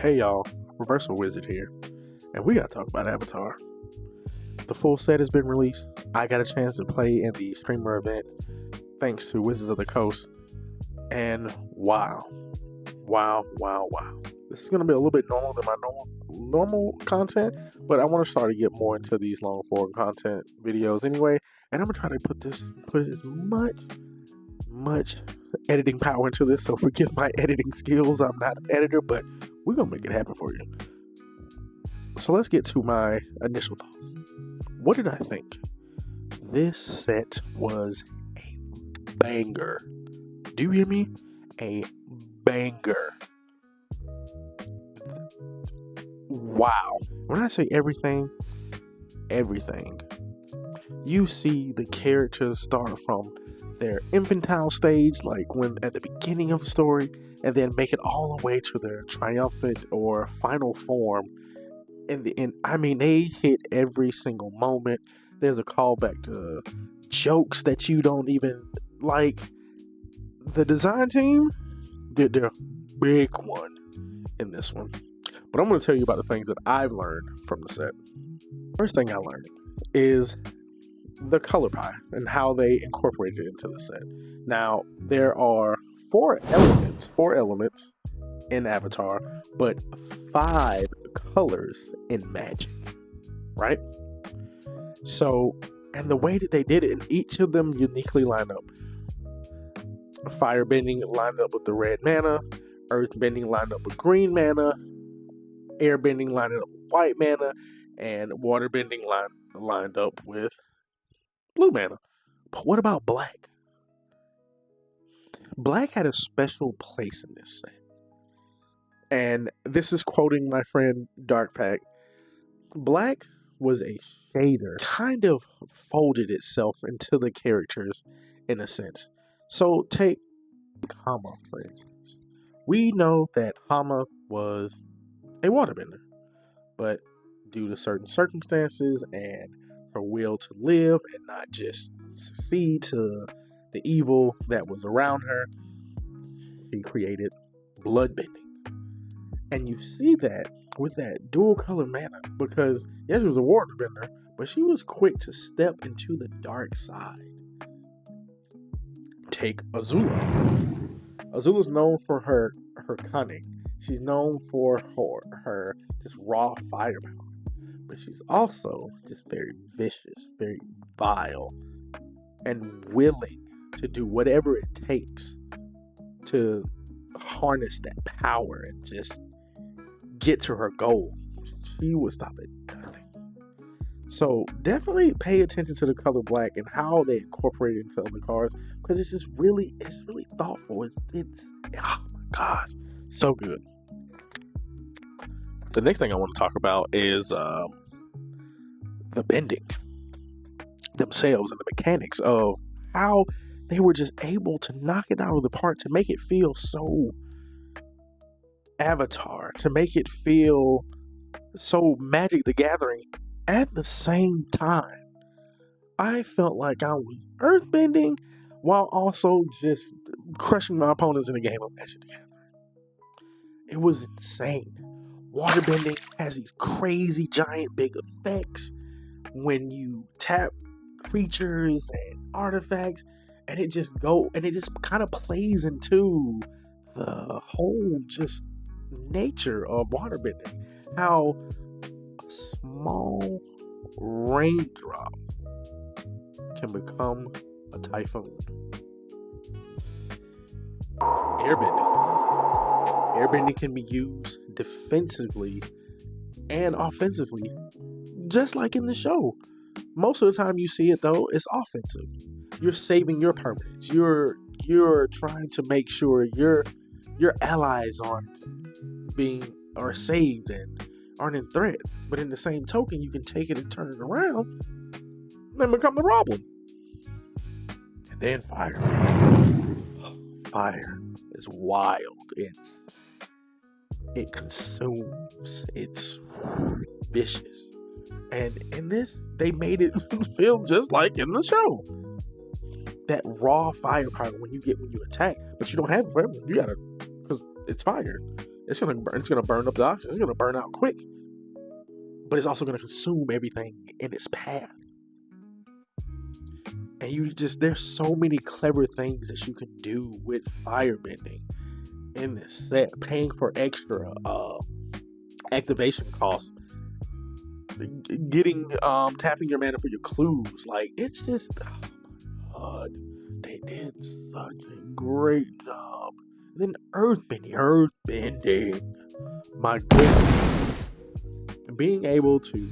Hey y'all, Reversal Wizard here, and we gotta talk about Avatar. The full set has been released. I got a chance to play in the streamer event thanks to Wizards of the Coast, and wow. This is gonna be a little bit normal than my normal content, but I want to start to get more into these long form content videos anyway, and I'm gonna try to put as much editing power into this, so forgive my editing skills. I'm not an editor, but we're gonna make it happen for you. So let's get to my initial thoughts. What did I think? This set was a banger. Do you hear me? A banger. Wow. When I say everything, you see the characters start from their infantile stage, like when at the beginning of the story, and then make it all the way to their triumphant or final form in the end. I mean, they hit every single moment. There's a callback to jokes that you don't even like. The design team did their big one in this one. But I'm going to tell you about the things that I've learned from the set. First thing I learned is the color pie and how they incorporated it into the set. Now, there are four elements in Avatar, but 5 colors in Magic, right? So, and the way that they did it, and each of them uniquely lined up. Firebending lined up with the red mana, earthbending lined up with green mana, airbending lined up with white mana, and waterbending lined up with blue mana. But what about black? Black had a special place in this set. And this is quoting my friend Darkpack. Black was a shader, kind of folded itself into the characters in a sense. So take Hama, for instance. We know that Hama was a waterbender, but due to certain circumstances and her will to live and not just succeed to the evil that was around her, she created bloodbending. And you see that with that dual color mana, because yes, she was a waterbender, but she was quick to step into the dark side. Take Azula. Azula's known for her cunning. She's known for her just raw firepower. But she's also just very vicious, very vile, and willing to do whatever it takes to harness that power and just get to her goal. She would stop at nothing. So definitely pay attention to the color black and how they incorporate it into other cards, because it's really thoughtful. It's oh my gosh, so good. The next thing I want to talk about is the bending themselves and the mechanics of how they were just able to knock it out of the park to make it feel so Avatar, to make it feel so Magic the Gathering at the same time. I felt like I was earthbending while also just crushing my opponents in a game of Magic the Gathering. It was insane. Waterbending has these crazy giant big effects when you tap creatures and artifacts, and it just kind of plays into the whole just nature of waterbending. How a small raindrop can become a typhoon. Airbending can be used defensively and offensively, just like in the show. Most of the time you see it though, it's offensive. You're saving your permanents. You're trying to make sure your allies are saved and aren't in threat. But in the same token, you can take it and turn it around and then become the problem. And then fire. Fire is wild. It consumes. It's vicious. And in this, they made it feel just like in the show. That raw firepower when you attack, but you don't have it forever. You gotta, because it's fire. It's gonna burn up the oxygen. It's gonna burn out quick, but it's also gonna consume everything in its path. And there's so many clever things that you can do with firebending in this set. Paying for extra activation costs, getting tapping your mana for your clues. Like, it's just, oh my god, they did such a great job. And then earthbending, my goodness, being able to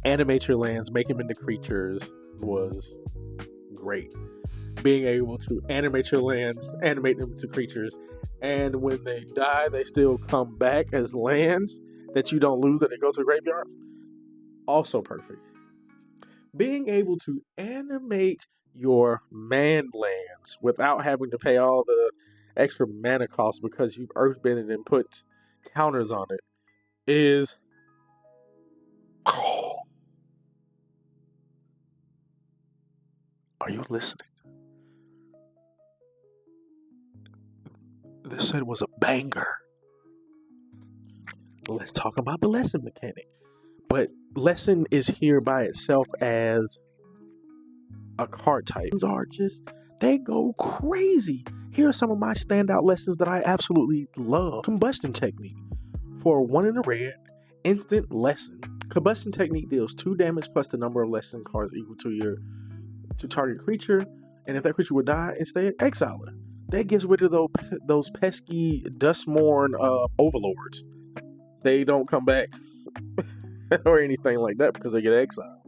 animate your lands, make them into creatures was great. Being able to animate your lands, animate them into creatures, and when they die, they still come back as lands that you don't lose, that they go to the graveyard. Also perfect. Being able to animate your man lands without having to pay all the extra mana costs because you've earthbended and put counters on it is Are you listening? This set was a banger. Let's talk about the lesson mechanic. But lesson is here by itself as a card type. They go crazy. Here are some of my standout lessons that I absolutely love. Combustion Technique. For 1 in a red, instant lesson. Combustion Technique deals 2 damage plus the number of lesson cards equal to target creature, and if that creature would die, instead exile it. That gets rid of those pesky Dustmourn overlords. They don't come back or anything like that because they get exiled.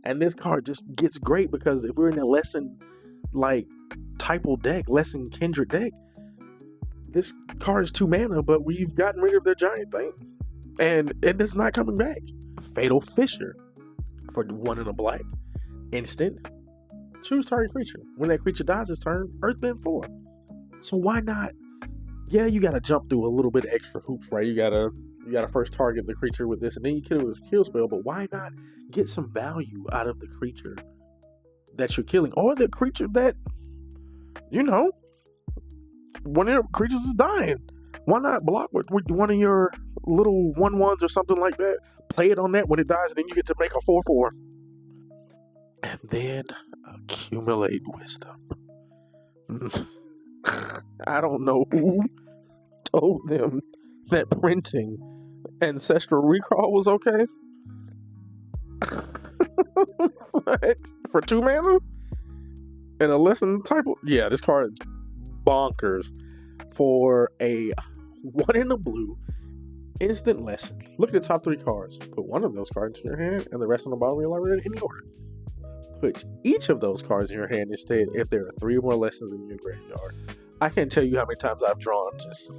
And this card just gets great because if we're in a lesson like typal deck, lesson kindred deck, this card is 2 mana, but we've gotten rid of their giant thing, and it is not coming back. Fatal Fissure for 1 in a black, instant. Choose target creature. When that creature dies its turn, earthbend 4. So why not? Yeah, you gotta jump through a little bit of extra hoops, right? You gotta first target the creature with this, and then you kill it with a kill spell. But why not get some value out of the creature that you're killing, or the creature that one of your creatures is dying? Why not block with one of your little 1/1s or something like that? Play it on that when it dies, and then you get to make a 4/4. And then accumulate wisdom. I don't know who told them that printing Ancestral Recall was okay. What? For 2 mana? And a lesson type? Yeah, this card is bonkers. For a 1 in a blue, instant lesson. Look at the top 3 cards. Put 1 of those cards in your hand, and the rest on the bottom of your library in any order. Put each of those cards in your hand instead if there are 3 or more lessons in your graveyard. I can't tell you how many times I've drawn just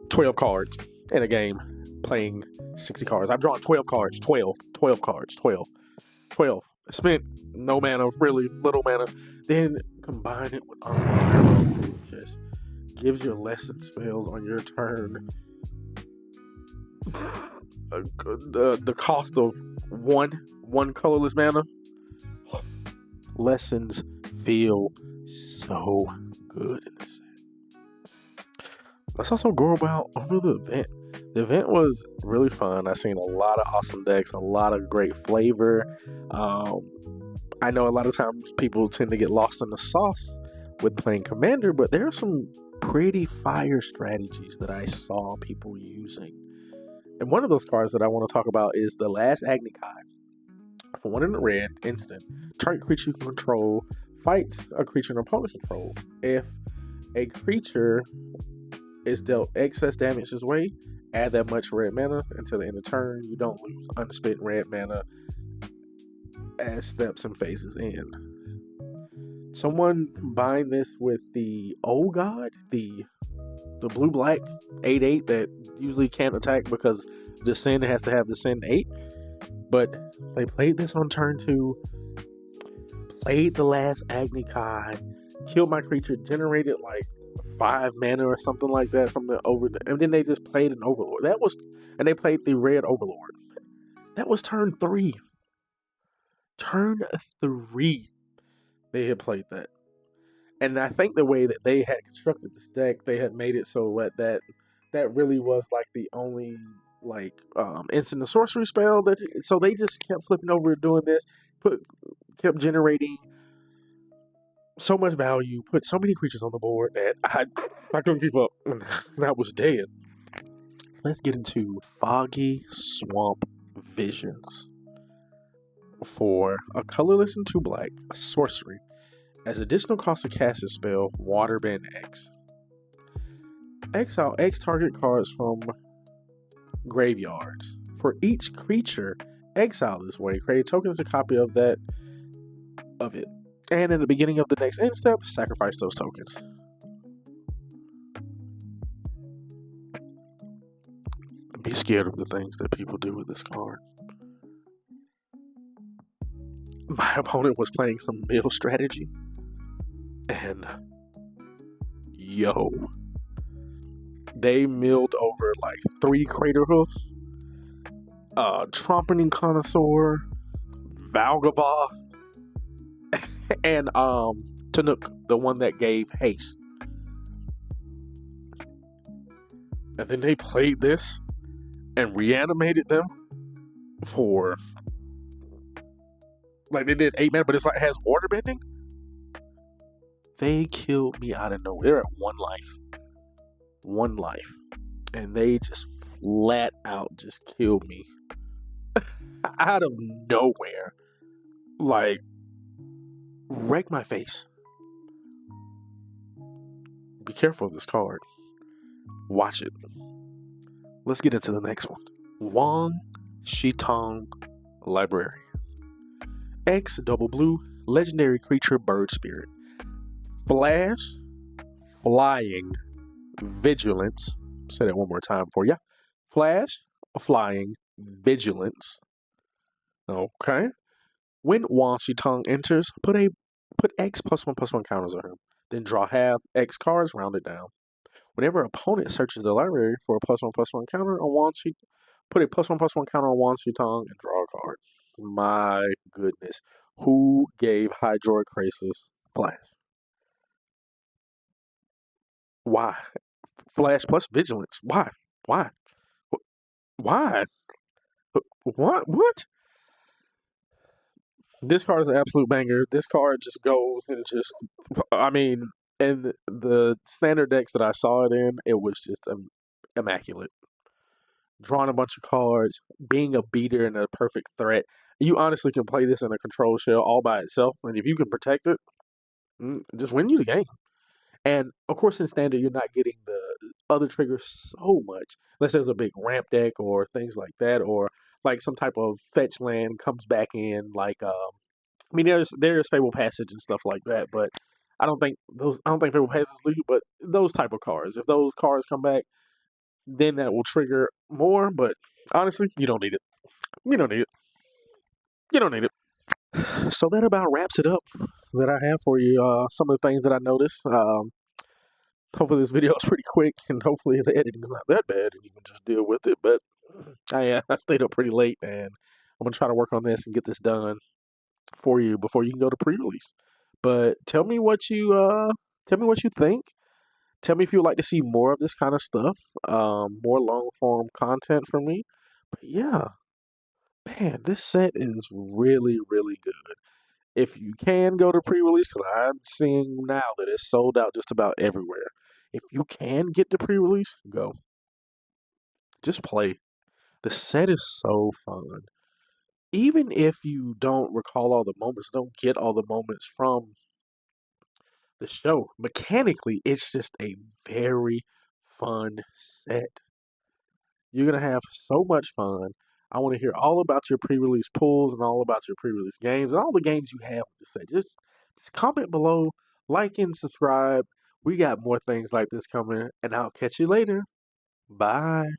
12 cards in a game playing 60 cards. I've drawn 12 cards, 12 cards, 12. Spent no mana, really little mana. Then combine it with Unwired. Just gives your lesson spells on your turn the cost of one colorless mana. Lessons feel so good in this set. Let's also go over the event. The event was really fun. I've seen a lot of awesome decks, a lot of great flavor. I know a lot of times people tend to get lost in the sauce with playing Commander, but there are some pretty fire strategies that I saw people using. And one of those cards that I want to talk about is the Last Agni Kai. For 1 in a red, instant. Target creature you control fights a creature an opponent control. If a creature is dealt excess damage this way, add that much red mana until the end of turn. You don't lose unspent red mana as steps and phases in. Someone combined this with the Old God, the blue-black 8/8 that usually can't attack because Descend has to have Descend 8. But they played this on turn 2, played the Last Agni Kai, killed my creature, generated like 5 mana or something like that from the and then they just played an Overlord. And they played the red Overlord. That was turn 3. Turn 3. They had played that. And I think the way that they had constructed this deck, they had made it so that really was like the only like instant and sorcery spell that. So they just kept flipping over doing this, kept generating so much value, put so many creatures on the board that I couldn't keep up. And I was dead. Let's get into Foggy Swamp Visions. For a colorless and 2 black, a sorcery. As additional cost to cast a spell, Waterbend X. Exile X target cards from graveyards. For each creature exiled this way, create a token as a copy of it. And in the beginning of the next end step, sacrifice those tokens. Be scared of the things that people do with this card. My opponent was playing some mill strategy. And they milled over like 3 Crater Hoofs, Trumpeting Connoisseur, Valgavoth, and Tanuk, the one that gave haste. And then they played this and reanimated them for like they did 8 mana, but it's like it has water bending. They killed me out of nowhere. They're at 1 life. 1 life. And they just flat out just killed me. Out of nowhere. Like, wreck my face. Be careful of this card. Watch it. Let's get into the next one. Wang Shitong Librarian. X double blue, legendary creature, bird spirit. Flash, flying, vigilance. Say that one more time for you. Flash, flying, vigilance. Okay. When Wang Shitong enters, put X +1/+1 counters on him. Then draw half X cards, round it down. Whenever an opponent searches the library for a +1/+1 counter on Wang Shitong, put a +1/+1 counter on Wang Shitong and draw a card. My goodness. Who gave Hydroid Krasis Flash? Why? Flash plus vigilance. Why? Why? Why? What? This card is an absolute banger. This card just goes and just, I mean, in the standard decks that I saw it in, it was just immaculate. Drawing a bunch of cards, being a beater and a perfect threat. You honestly can play this in a control shell all by itself, and if you can protect it, just win you the game. And of course, in standard, you're not getting the other triggers so much, unless there's a big ramp deck or things like that, or like some type of fetch land comes back in. Like, I mean, there's Fable Passage and stuff like that, but I don't think Fable Passage is legal. But those type of cards, if those cards come back, then that will trigger more. But honestly, you don't need it. You don't need it. You don't need it. So that about wraps it up that I have for you. Some of the things that I noticed. Hopefully this video is pretty quick, and hopefully the editing is not that bad, and you can just deal with it. But I stayed up pretty late, and I'm gonna try to work on this and get this done for you before you can go to pre-release. But tell me what you think. Tell me if you would like to see more of this kind of stuff, more long form content from me. But yeah, man, this set is really, really good. If you can go to pre-release, because I'm seeing now that it's sold out just about everywhere. If you can get to pre-release, go. Just play. The set is so fun. Even if you don't recall all the moments, don't get all the moments from the show, mechanically, it's just a very fun set. You're going to have so much fun. I want to hear all about your pre-release pulls and all about your pre-release games and all the games you have with the set. Just comment below, like and subscribe. We got more things like this coming, and I'll catch you later. Bye.